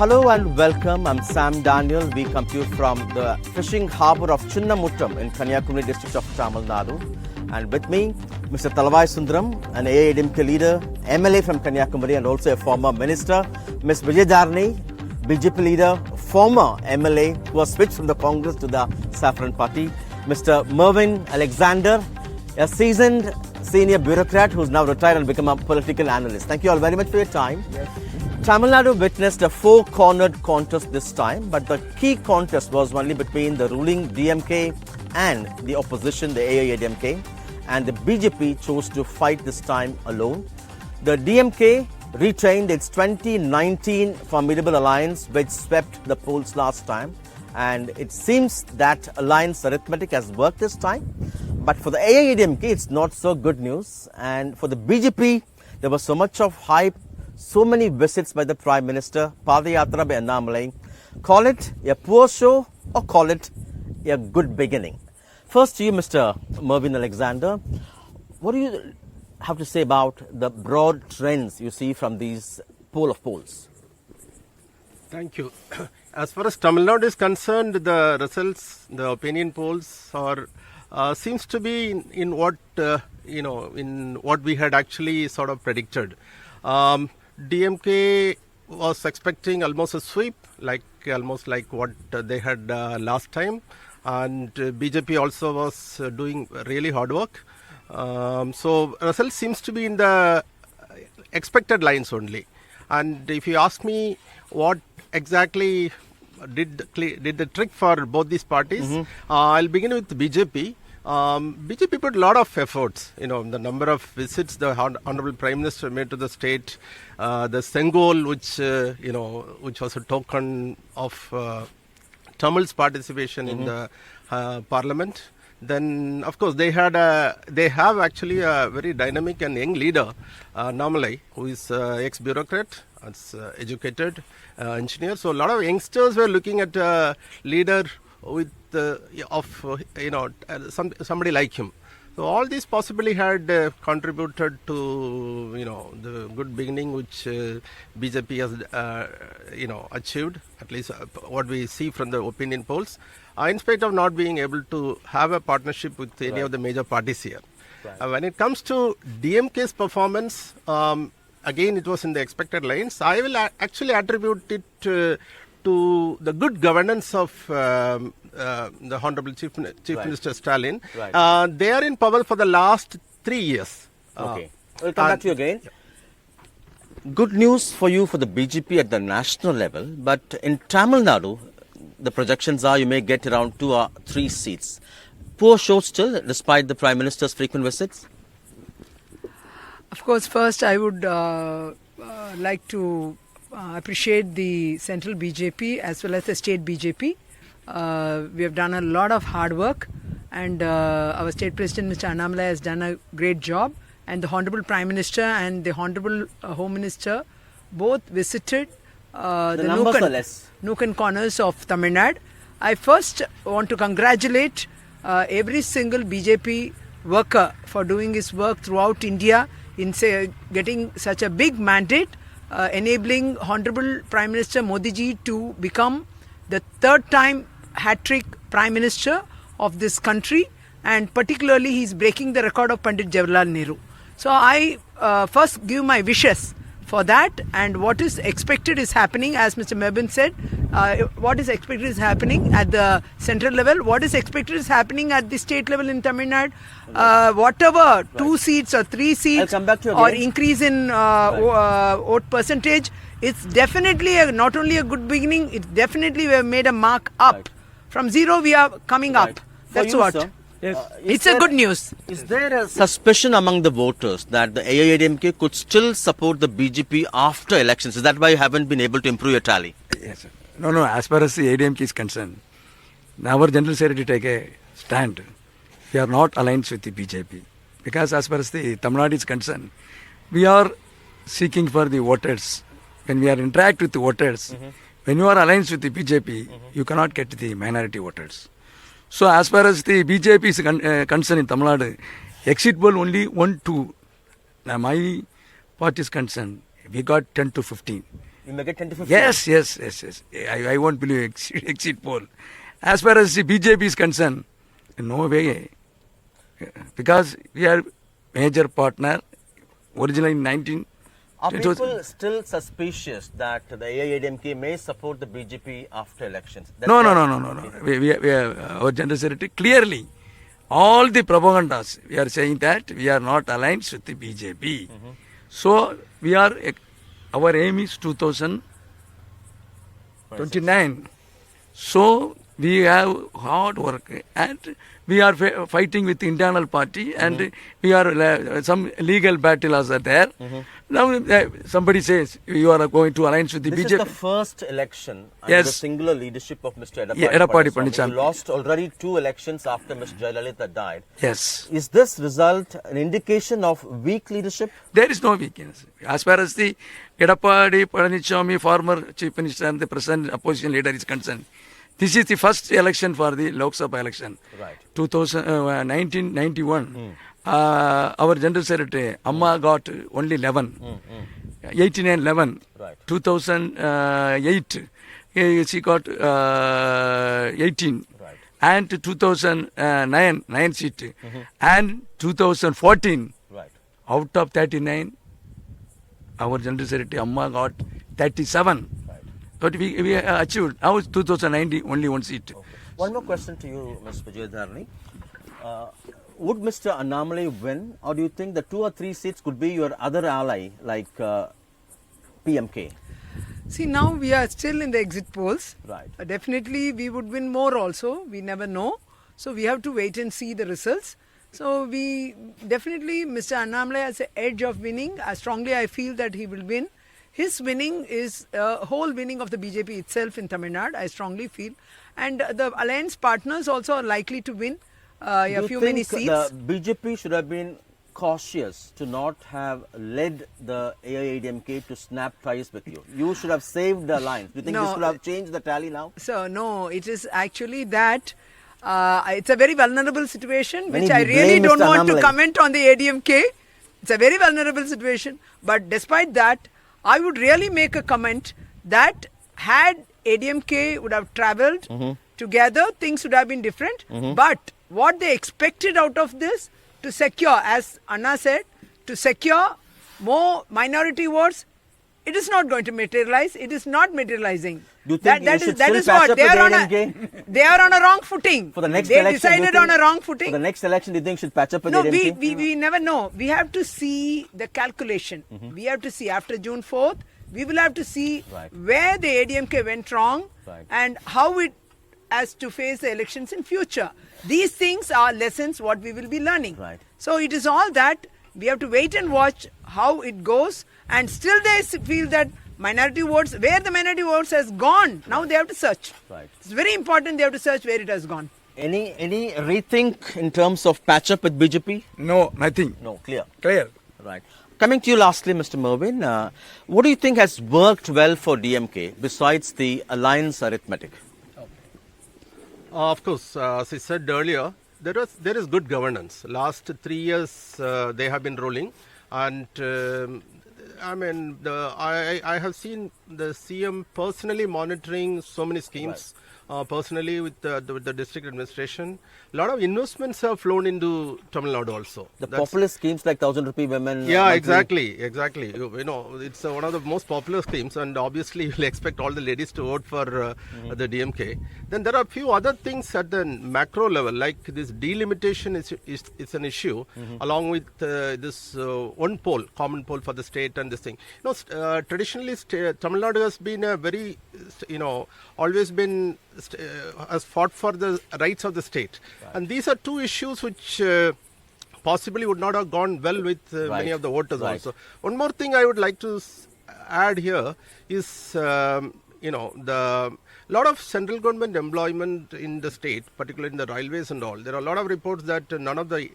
Hello and welcome. I'm Sam Daniel. We come to you from the fishing harbour of Chinnamuttam in Kanniyakumari district of Tamil Nadu. And with me, Mr. Thalavai Sundaram, an AIADMK leader, MLA from Kanniyakumari and also a former minister. Ms. Vijayadharani, BJP leader, former MLA who was switched from the Congress to the Saffron Party. Mr. Mervyn Alexander, a seasoned senior bureaucrat who's now retired and become a political analyst. Thank you all very much for your time. Yes. Tamil Nadu witnessed a four-cornered contest this time, but the key contest was only between the ruling DMK and the opposition, the AIADMK, and the BJP chose to fight this time alone. The DMK retained its 2019 formidable alliance which swept the polls last time, and it seems that alliance arithmetic has worked this time. But for the AIADMK, it's not so good news, and for the BJP, there was so much of hype, so many visits by the Prime Minister, padyatra by Annamalai. Call it a poor show or call it a good beginning. First to you, Mr. Mervyn Alexander. What do you have to say about the broad trends you see from these poll of polls? Thank you. As far as Tamil Nadu is concerned, the results, the opinion polls are seems to be in what in what we had actually sort of predicted. DMK was expecting almost a sweep, almost like what they had last time, and BJP also was doing really hard work. So result seems to be in the expected lines only. And if you ask me what exactly did the trick for both these parties, I'll begin with BJP. BJP put a lot of efforts, the number of visits the Honorable Prime Minister made to the state, the Sengol, which was a token of Tamil's participation in the parliament. Then, of course, they have actually a very dynamic and young leader, Annamalai, who is ex-bureaucrat, educated engineer. So a lot of youngsters were looking at a leader with somebody like him. So all these possibly had contributed to the good beginning which BJP has achieved, at least what we see from the opinion polls, in spite of not being able to have a partnership with any of the major parties here. Right. When it comes to DMK's performance, again it was in the expected lines. I will actually attribute it to the good governance of the Honorable Chief Minister Stalin. Right. They are in power for the last 3 years. Okay. We'll come back to you again. Yeah. Good news for you for the BJP at the national level, but in Tamil Nadu, the projections are you may get around 2 or 3 seats. Poor show still, despite the Prime Minister's frequent visits? Of course, first I would like to appreciate the central BJP as well as the state BJP. We have done a lot of hard work, and our state president Mr. Annamalai has done a great job, and the Honorable Prime Minister and the Honorable Home Minister both visited the nook and corners of Tamil Nadu. I first want to congratulate every single BJP worker for doing his work throughout India in getting such a big mandate, enabling Honorable Prime Minister Modi ji to become the third time hat-trick Prime Minister of this country, and particularly he is breaking the record of Pandit Jawaharlal Nehru. So I first give my wishes for that, and what is expected is happening, as Mr. Mervyn said. What is expected is happening at the central level. What is expected is happening at the state level in Tamil Nadu. Whatever 2 seats or 3 seats or increase in vote percentage, it's definitely not only a good beginning, it's definitely we have made a mark up. Right. From zero we are coming up. That's what. Sir? Yes. It's a good news. Is there a suspicion among the voters that the AIADMK could still support the BJP after elections? Is that why you haven't been able to improve your tally? Yes, sir. No. As far as the AIADMK is concerned, our General Secretary take a stand. We are not aligned with the BJP. Because as far as the Tamil Nadu is concerned, we are seeking for the voters. When we are interact with the voters, when you are aligned with the BJP, you cannot get the minority voters. So as far as the BJP is concerned in Tamil Nadu, exit poll only 1-2. Now my party is concerned, we got 10 to 15. You may get 10 to 15. Yes. I won't believe exit poll. As far as the BJP is concerned, no way. Because we are major partner. Originally in 19... Are people still suspicious that the AIADMK may support the BJP after elections? No. We our General Secretary clearly, all the propagandas, we are saying that we are not aligned with the BJP. So, we are, our aim is 2029. So, we have hard work and we are fighting with the internal party and we are, some legal battles are there. Now, somebody says you are going to alliance with the BJP. This is the first election under the singular leadership of Mr. Edappadi Palaniswamy. You lost already 2 elections after Ms. Jayalalitha died. Yes. Is this result an indication of weak leadership? There is no weakness. As far as the Edappadi Palaniswamy, former Chief Minister and the present opposition leader is concerned, this is the first election for the Lok Sabha election. Right. 1991. Our General Secretary, Amma got only 11. 89-11. Right. 2008, she got 18. Right. And 2009, 9 seat. And 2014, Right. out of 39, our General Secretary, Amma got 37. Right. But we achieved. Now it's 2019, only 1 seat. Okay. One more question to you, Ms. Vijayadharani. Would Mr. Annamalai win, or do you think the 2 or 3 seats could be your other ally, like PMK? See, now we are still in the exit polls. Right. Definitely we would win more also. We never know. So we have to wait and see the results. So we definitely, Mr. Annamalai has an edge of winning. Strongly I feel that he will win. His winning is a whole winning of the BJP itself in Tamil Nadu, I strongly feel. And the alliance partners also are likely to win a few many seats. The BJP should have been cautious to not have led the AIADMK to snap ties with you? You should have saved the alliance. Do you think this could have changed the tally now? So, no, it is actually that it's a very vulnerable situation, which I really don't want to comment on the ADMK. It's a very vulnerable situation. But despite that, I would really make a comment that had ADMK would have travelled together, things would have been different. But what they expected out of this, to secure, as Anna said, to secure more minority votes, it is not going to materialize. It is not materializing. Do you think that is what they are on a wrong footing. For the next they election, decided on a wrong footing. For the next election, do you think should patch up with no, ADMK? we never know. We have to see the calculation. We have to see after June 4th. We will have to see where the ADMK went wrong and how it has to face the elections in future. These things are lessons what we will be learning. So it is all that we have to wait and watch how it goes. And still they feel that minority votes, where the minority votes has gone, now they have to search. It's very important they have to search where it has gone. Any rethink in terms of patch up with BJP? No, nothing. No, clear. Right. Coming to you lastly, Mr. Mervyn, what do you think has worked well for DMK besides the alliance arithmetic? Of course, as I said earlier, there is good governance. Last 3 years they have been ruling, and I mean I have seen the CM personally monitoring so many schemes. Personally with the district administration, a lot of investments have flown into Tamil Nadu also. The populist schemes like 1,000 rupee women. Yeah, exactly. You know, it's one of the most popular schemes, and obviously you'll expect all the ladies to vote for the DMK. Then there are a few other things at the macro level, like this delimitation is an issue, along with this one poll, common poll for the state and this thing. You know, traditionally Tamil Nadu has been a very, always been has fought for the rights of the state, and these are two issues which possibly would not have gone well with many of the voters also. One more thing I would like to add here is the lot of central government employment in the state, particularly in the railways and all. There are a lot of reports that none of the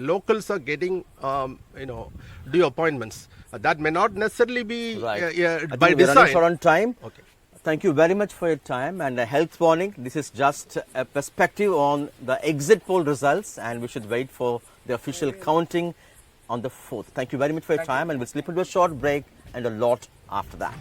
locals are getting due appointments. That may not necessarily be by design. We're running short on time. Okay. Thank you very much for your time and a health warning. This is just a perspective on the exit poll results, and we should wait for the official counting on the 4th. Thank you very much for your time, and we'll slip into a short break and a lot after that.